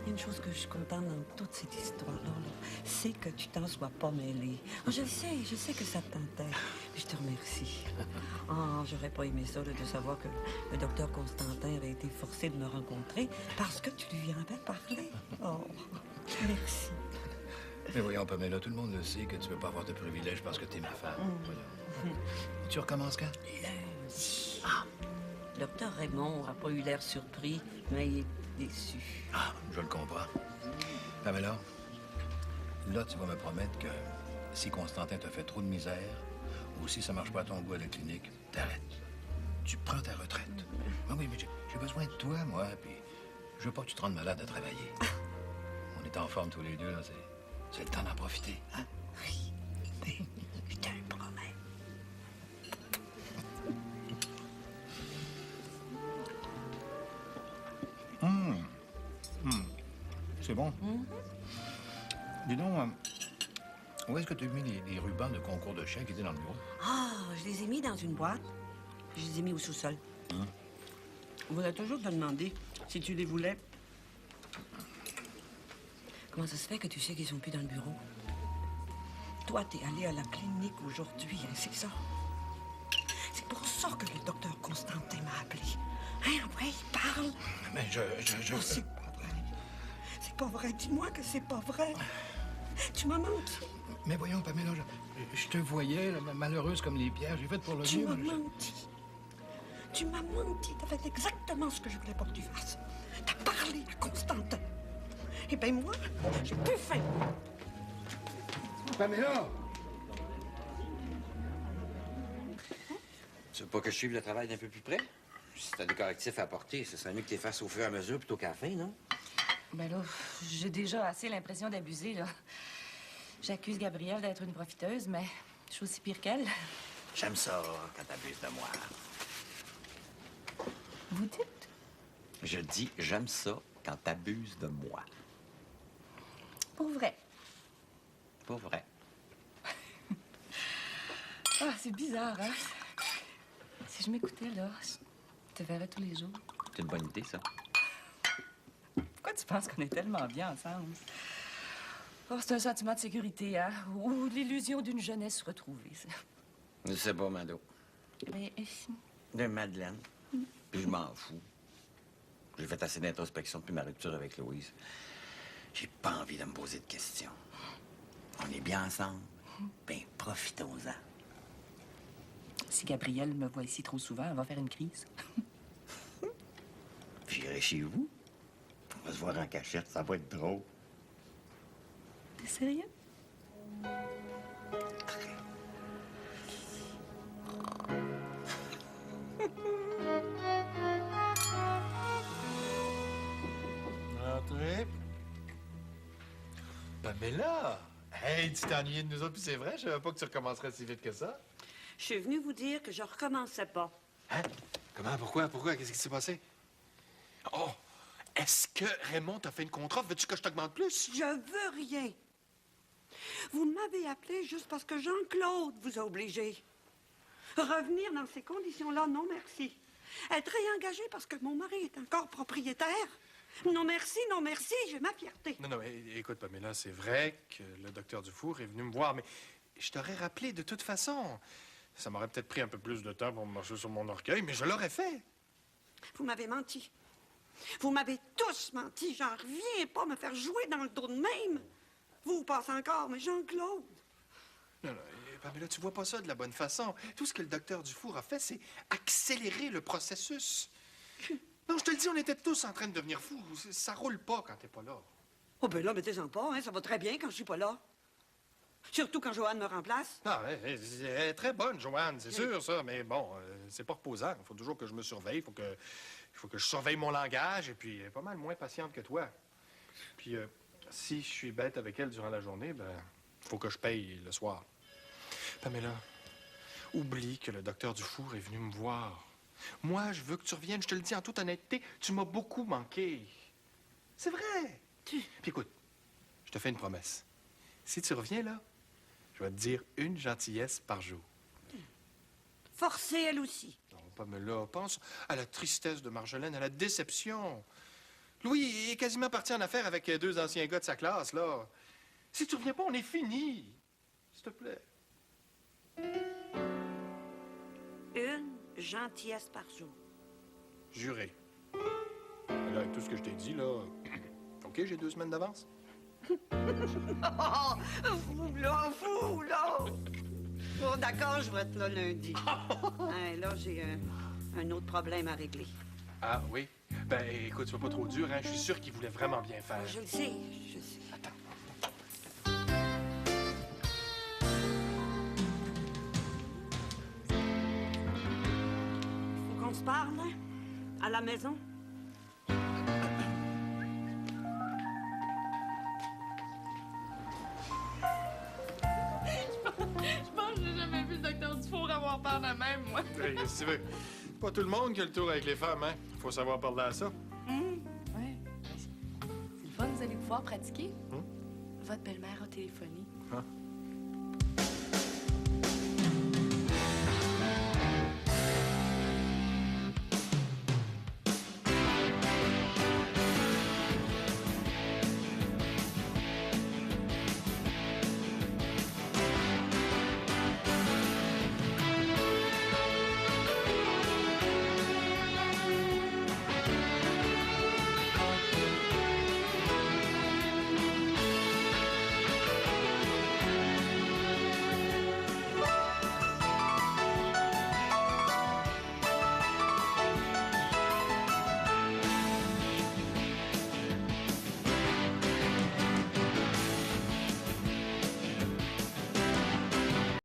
il y a une chose que je suis contente dans toute cette histoire-là, c'est que tu t'en sois pas mêlé. Oh, je sais que ça te tentait. Je te remercie. Oh, j'aurais pas aimé ça, là, de savoir que le docteur Constantin avait été forcé de me rencontrer parce que tu lui en avais parlé. Oh, merci.
Mais voyons, Pamela, tout le monde le sait que tu veux pas avoir de privilèges parce que t'es ma femme. Voyons. Tu recommences quand?
Lundi. Ah! Docteur Raymond n'a pas eu l'air surpris, mais il est déçu.
Ah, je le comprends. Pamela, là, tu vas me promettre que si Constantin te fait trop de misère ou si ça marche pas à ton goût à la clinique, t'arrêtes. Tu prends ta retraite. Ah oui, mais j'ai besoin de toi, moi, puis je veux pas que tu te rendes malade à travailler. On est en forme tous les deux, là, c'est le temps d'en profiter, hein?
Oui, ben, je te le promets.
C'est bon. Dis donc, où est-ce que tu as mis les rubans de concours de chien qui étaient dans le bureau?
Ah, je les ai mis dans une boîte. Je les ai mis au sous-sol. On voulait toujours te demander si tu les voulais. Comment ça se fait que tu sais qu'ils sont plus dans le bureau? Toi, t'es allé à la clinique aujourd'hui, hein, c'est ça? C'est pour ça que le docteur Constantin m'a appelé. Hein, ouais, il parle.
Mais je...
Oh, c'est pas vrai. C'est pas vrai. Dis-moi que c'est pas vrai. Tu m'as menti.
Mais voyons, Pamela, je te voyais, là, malheureuse comme les pierres. J'ai fait pour le
Tu
mieux.
m'as menti. Tu m'as menti. T'as fait exactement ce que je voulais pas que tu fasses. T'as parlé parler à Constantin. Eh bien, moi, j'ai plus faim.
Pamela!
Tu veux pas que je suive le travail d'un peu plus près? Si t'as des correctifs à apporter, ce serait mieux que tu les fasses au fur et à mesure plutôt qu'à la fin, non?
Ben là, j'ai déjà assez l'impression d'abuser, là. J'accuse Gabrielle d'être une profiteuse, mais je suis aussi pire qu'elle.
J'aime ça quand t'abuses de moi.
Vous dites?
Je dis j'aime ça quand t'abuses de moi.
Pour vrai.
Pas vrai.
Ah, c'est bizarre, hein? Si je m'écoutais, là, je te verrais tous les jours.
C'est une bonne idée, ça.
Pourquoi tu penses qu'on est tellement bien ensemble? Oh, c'est un sentiment de sécurité, hein? Ou l'illusion d'une jeunesse retrouvée, ça.
Je sais pas, Mado.
Mais...
De Madeleine. Puis je m'en fous. J'ai fait assez d'introspection depuis ma rupture avec Louise. J'ai pas envie de me poser de questions. On est bien ensemble. Ben, profitons-en.
Si Gabrielle me voit ici trop souvent, elle va faire une crise.
J'irai chez vous. On va se voir en cachette, ça va être drôle.
T'es sérieux?
Entrez. Pamela! Hey, tu t'es ennuyée de nous autres, puis c'est vrai, je savais pas que tu recommencerais si vite que ça.
Je suis venue vous dire que je recommençais pas.
Hein? Comment? Pourquoi? Pourquoi? Qu'est-ce qui s'est passé? Oh! Est-ce que Raymond t'a fait une contre-offre? Veux-tu que je t'augmente plus?
Je veux rien. Vous m'avez appelé juste parce que Jean-Claude vous a obligé. Revenir dans ces conditions-là, non merci. Être réengagé parce que mon mari est encore propriétaire. Non merci, j'ai ma fierté.
Non, écoute, Pamela, c'est vrai que le docteur Dufour est venu me voir, mais je t'aurais rappelé de toute façon. Ça m'aurait peut-être pris un peu plus de temps pour me marcher sur mon orgueil, mais je l'aurais fait.
Vous m'avez menti. Vous m'avez tous menti. J'en reviens pas me faire jouer dans le dos de même. Vous pensez encore, mais Jean-Claude...
Non, Pamela, tu vois pas ça de la bonne façon. Tout ce que le docteur Dufour a fait, c'est accélérer le processus. Non, je te le dis, on était tous en train de devenir fous. Ça roule pas quand t'es pas là.
Oh, ben là, mettez-en pas, hein. Ça va très bien quand je suis pas là. Surtout quand Joanne me remplace.
Non, elle est très bonne, Joanne, c'est sûr, ça. Mais bon, c'est pas reposant. Il faut toujours que je me surveille. Il faut que je surveille mon langage. Et puis, elle est pas mal moins patiente que toi. Puis, si je suis bête avec elle durant la journée, ben, faut que je paye le soir. Pamela, oublie que le docteur Dufour est venu me voir. Moi, je veux que tu reviennes. Je te le dis en toute honnêteté, tu m'as beaucoup manqué. C'est vrai. Puis écoute, je te fais une promesse. Si tu reviens là, je vais te dire une gentillesse par jour.
Forcée, elle aussi.
Non, Pamela, pense à la tristesse de Marjolaine, à la déception. Louis est quasiment parti en affaires avec 2 anciens gars de sa classe, là. Si tu reviens pas, on est fini. S'il te plaît.
Une gentillesse par jour.
Juré. Mais là, avec tout ce que je t'ai dit, là... OK, j'ai 2 semaines d'avance?
Vous, là! Bon, d'accord, je vais être là lundi. Hein, là, j'ai un autre problème à régler.
Ah, oui? Ben, écoute, sois pas trop dur, hein. Je suis sûr qu'il voulait vraiment bien faire.
Je le sais,
Attends.
Faut qu'on se parle, hein? À la maison.
Je pense que j'ai jamais vu le docteur Dufour avoir peur de même, moi.
Hey, qu'est-ce que tu veux? Pas tout le monde qui a le tour avec les femmes, hein? Faut savoir parler à ça.
Ouais. C'est le fun, vous allez pouvoir pratiquer. Votre belle-mère a téléphoné.
Hein?